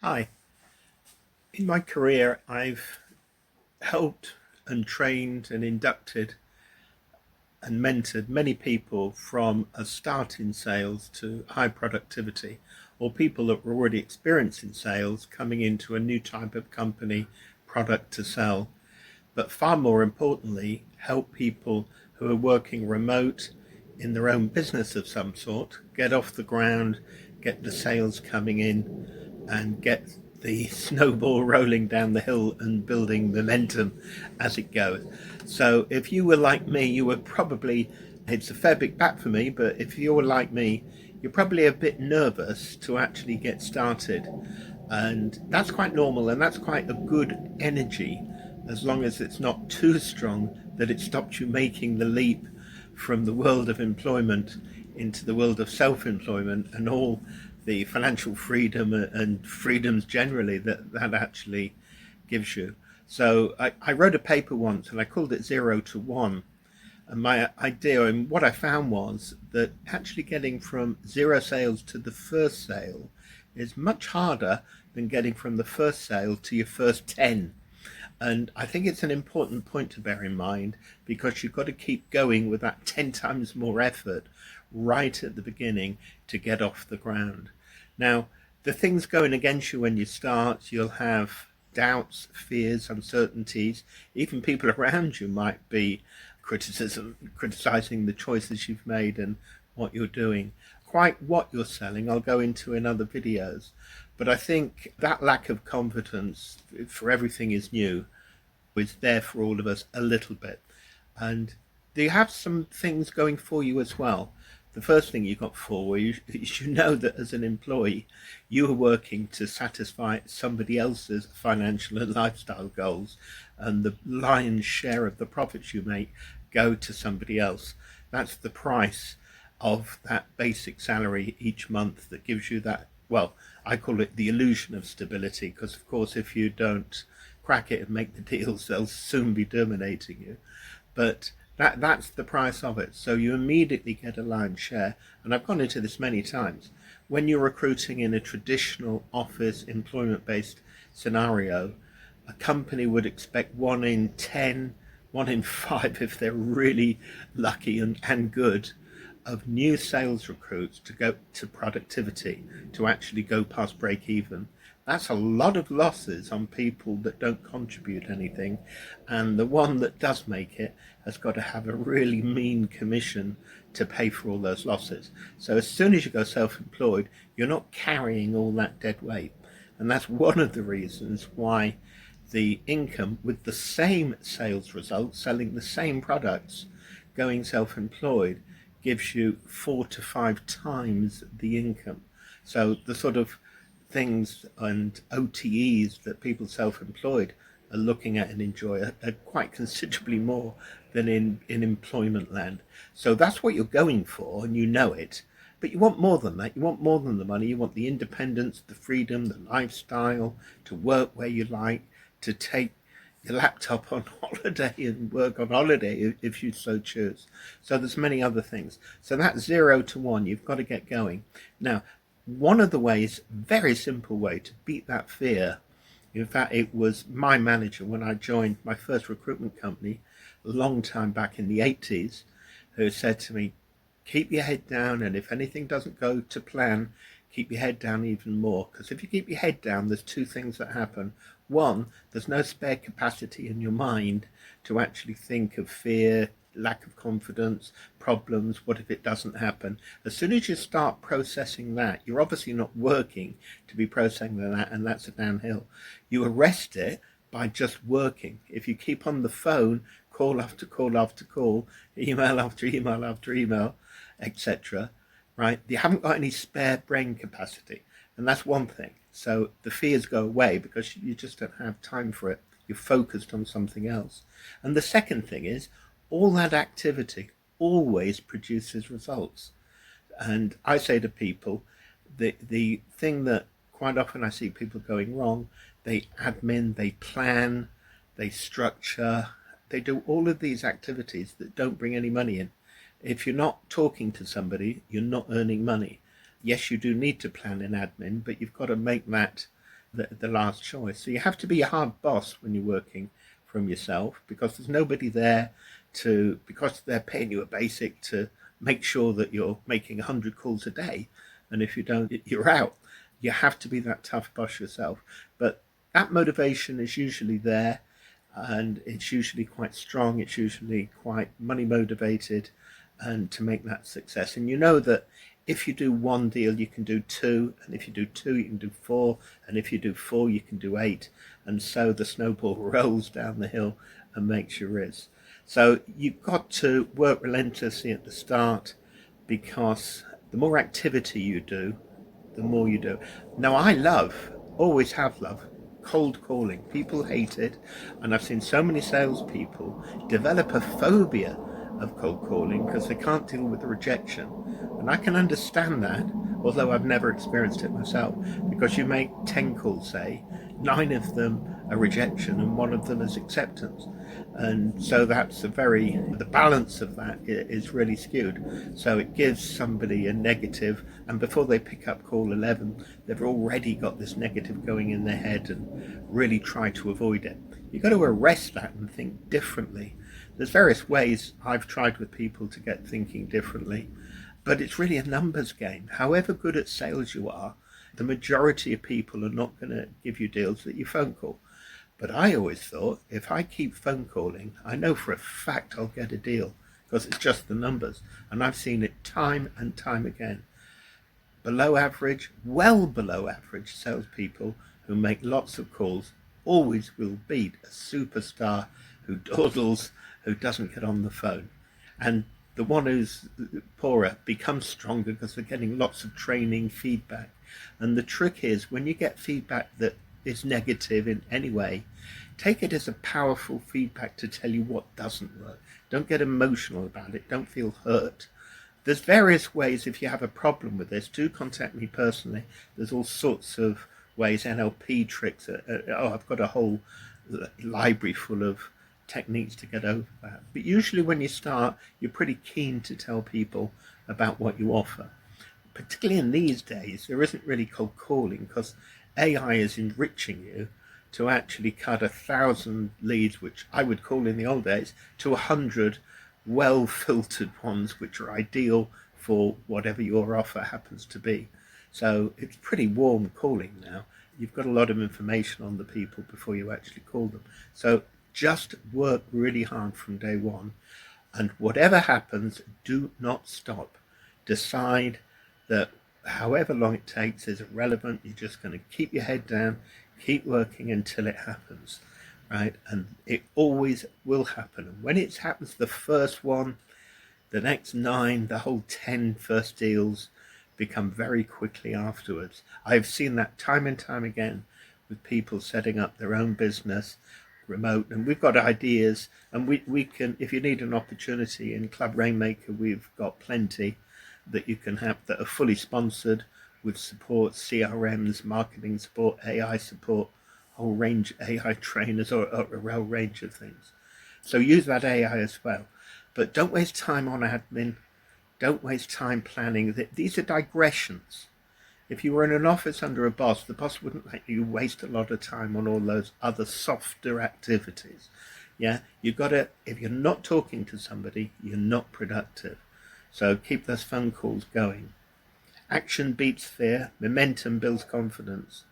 Hi. In my career, I've helped and trained and inducted and mentored many people from a start in sales to high productivity, or people that were already experienced in sales coming into a new type of company product to sell. But far more importantly, help people who are working remote in their own business of some sort get off the ground, get the sales coming in, and get the snowball rolling down the hill and building momentum as it goes. So if you were like me, you were probably, it's a fair bit back for me, but if you were like me, you're probably a bit nervous to actually get started. And that's quite normal, and that's quite a good energy, as long as it's not too strong that it stops you making the leap from the world of employment into the world of self-employment and all the financial freedom and freedoms generally that actually gives you. So I wrote a paper once and I called it 0 to 1. And my idea and what I found was that actually getting from zero sales to the first sale is much harder than getting from the first sale to your first 10. And I think it's an important point to bear in mind, because you've got to keep going with that 10 times more effort right at the beginning to get off the ground. Now, the things going against you when you start, you'll have doubts, fears, uncertainties. Even people around you might be criticizing the choices you've made and what you're doing. Quite what you're selling, I'll go into in other videos. But I think that lack of confidence for everything is new is there for all of us a little bit. And you have some things going for you as well. The first thing you got for you is you know that as an employee, you are working to satisfy somebody else's financial and lifestyle goals, and the lion's share of the profits you make go to somebody else. That's the price of that basic salary each month that gives you that, well, I call it the illusion of stability, because of course if you don't crack it and make the deals, they'll soon be terminating you. But that's the price of it. So you immediately get a lion's share. And I've gone into this many times. When you're recruiting in a traditional office employment-based scenario, a company would expect 1 in 10, 1 in 5 if they're really lucky and good, of new sales recruits to go to productivity, to actually go past break even. That's a lot of losses on people that don't contribute anything, and the one that does make it has got to have a really mean commission to pay for all those losses. So as soon as you go self-employed, you're not carrying all that dead weight. And that's one of the reasons why the income with the same sales results, selling the same products, going self-employed, gives you 4 to 5 times the income. So the sort of things and OTEs that people self-employed are looking at and enjoy are quite considerably more than in employment land. So that's what you're going for, and you know it. But you want more than that. You want more than the money. You want the independence, the freedom, the lifestyle, to work where you like, to take your laptop on holiday and work on holiday if you so choose. So there's many other things. So that 0 to 1, you've got to get going. Now, one of the ways, very simple way to beat that fear, in fact, it was my manager when I joined my first recruitment company a long time back in the 80s, who said to me, keep your head down, and if anything doesn't go to plan, keep your head down even more. Because if you keep your head down, there's two things that happen. One, there's no spare capacity in your mind to actually think of fear, lack of confidence, problems, what if it doesn't happen. As soon as you start processing that, you're obviously not working to be processing that, and that's a downhill. You arrest it by just working. If you keep on the phone, call after call after call, email after email after email, etc., right? You haven't got any spare brain capacity. And that's one thing. So the fears go away because you just don't have time for it. You're focused on something else. And the second thing is, all that activity always produces results. And I say to people, the thing that quite often I see people going wrong, they admin, they plan, they structure, they do all of these activities that don't bring any money in. If you're not talking to somebody, you're not earning money. Yes, you do need to plan in admin, but you've got to make that the last choice. So you have to be a hard boss when you're working from yourself, because there's nobody there because they're paying you a basic to make sure that you're making 100 calls a day. And if you don't, you're out. You have to be that tough boss yourself. But that motivation is usually there, and it's usually quite strong. It's usually quite money motivated, and to make that success. And you know that if you do one deal, you can do two, and if you do two, you can do four, and if you do four, you can do eight, and so the snowball rolls down the hill and makes you rich. So you've got to work relentlessly at the start, because the more activity you do, the more you do. Now, I always have loved cold calling. People hate it, and I've seen so many salespeople develop a phobia of cold calling because they can't deal with the rejection. And I can understand that, although I've never experienced it myself, because you make 10 calls, say, 9 of them are rejection and 1 of them is acceptance. And so the balance of that is really skewed. So it gives somebody a negative, and before they pick up call 11, they've already got this negative going in their head and really try to avoid it. You've got to arrest that and think differently. There's various ways I've tried with people to get thinking differently, but it's really a numbers game. However good at sales you are, the majority of people are not going to give you deals that you phone call. But I always thought, if I keep phone calling, I know for a fact I'll get a deal, because it's just the numbers. And I've seen it time and time again. Below average, well below average salespeople who make lots of calls always will beat a superstar who dawdles, who doesn't get on the phone. And the one who's poorer becomes stronger because they're getting lots of training, feedback. And the trick is, when you get feedback that is negative in any way, take it as a powerful feedback to tell you what doesn't work. Don't get emotional about it. Don't feel hurt. There's various ways. If you have a problem with this, do contact me personally. There's all sorts of ways, NLP tricks. I've got a whole library full of techniques to get over that. But usually when you start, you're pretty keen to tell people about what you offer. Particularly in these days, there isn't really cold calling, because AI is enriching you to actually cut 1,000 leads, which I would call in the old days, to 100 well-filtered ones, which are ideal for whatever your offer happens to be. So it's pretty warm calling now. You've got a lot of information on the people before you actually call them. So just work really hard from day one, and whatever happens, do not stop. Decide that however long it takes is irrelevant. You're just going to keep your head down, keep working until it happens, right? And it always will happen. And when it happens, the first one, the next 9, the whole 10 first deals become very quickly afterwards. I've seen that time and time again with people setting up their own business remote, and we've got ideas, and we can, if you need an opportunity in Club Rainmaker, we've got plenty that you can have that are fully sponsored, with support, CRMs, marketing support, AI support, whole range, AI trainers, or a whole range of things. So use that AI as well. But don't waste time on admin. Don't waste time planning. These are digressions. If you were in an office under a boss, the boss wouldn't let you waste a lot of time on all those other softer activities. Yeah, you've got to, if you're not talking to somebody, you're not productive. So keep those phone calls going. Action beats fear. Momentum builds confidence.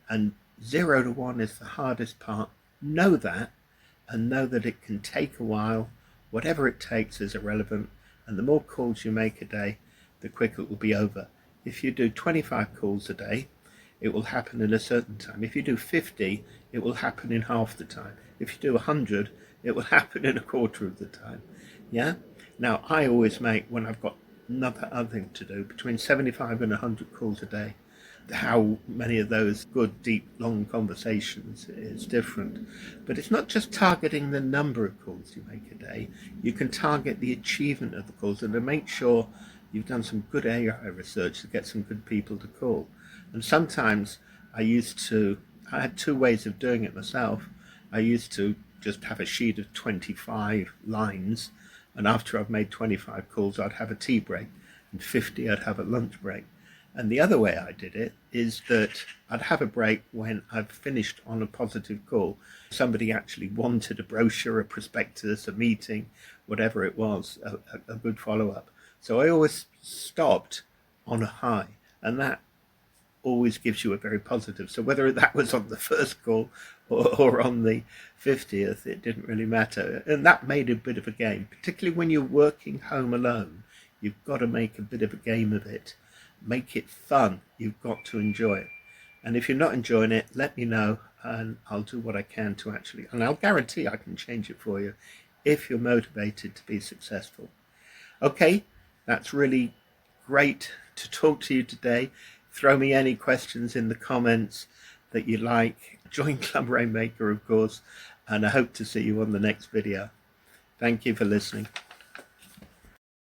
And 0 to 1 is the hardest part. Know that, and know that it can take a while. Whatever it takes is irrelevant. And the more calls you make a day, the quicker it will be over. If you do 25 calls a day, it will happen in a certain time. If you do 50, it will happen in half the time. If you do 100, it will happen in a quarter of the time. Yeah? Now, I always make, when I've got other thing to do, between 75 and 100 calls a day. How many of those good, deep, long conversations is different. But it's not just targeting the number of calls you make a day. You can target the achievement of the calls, and to make sure you've done some good AI research to get some good people to call. And sometimes I had 2 ways of doing it myself. I used to just have a sheet of 25 lines, and after I've made 25 calls, I'd have a tea break, and 50 I'd have a lunch break. And the other way I did it is that I'd have a break when I've finished on a positive call. Somebody actually wanted a brochure, a prospectus, a meeting, whatever it was, a good follow-up. So I always stopped on a high, and that always gives you a very positive. So whether that was on the first call or on the 50th, it didn't really matter. And that made a bit of a game, particularly when you're working home alone. You've got to make a bit of a game of it. Make it fun. You've got to enjoy it. And if you're not enjoying it, let me know and I'll do what I can to actually, and I'll guarantee I can change it for you if you're motivated to be successful. Okay, that's really great to talk to you today. Throw me any questions in the comments that you like. Join Club Rainmaker, of course, and I hope to see you on the next video. Thank you for listening.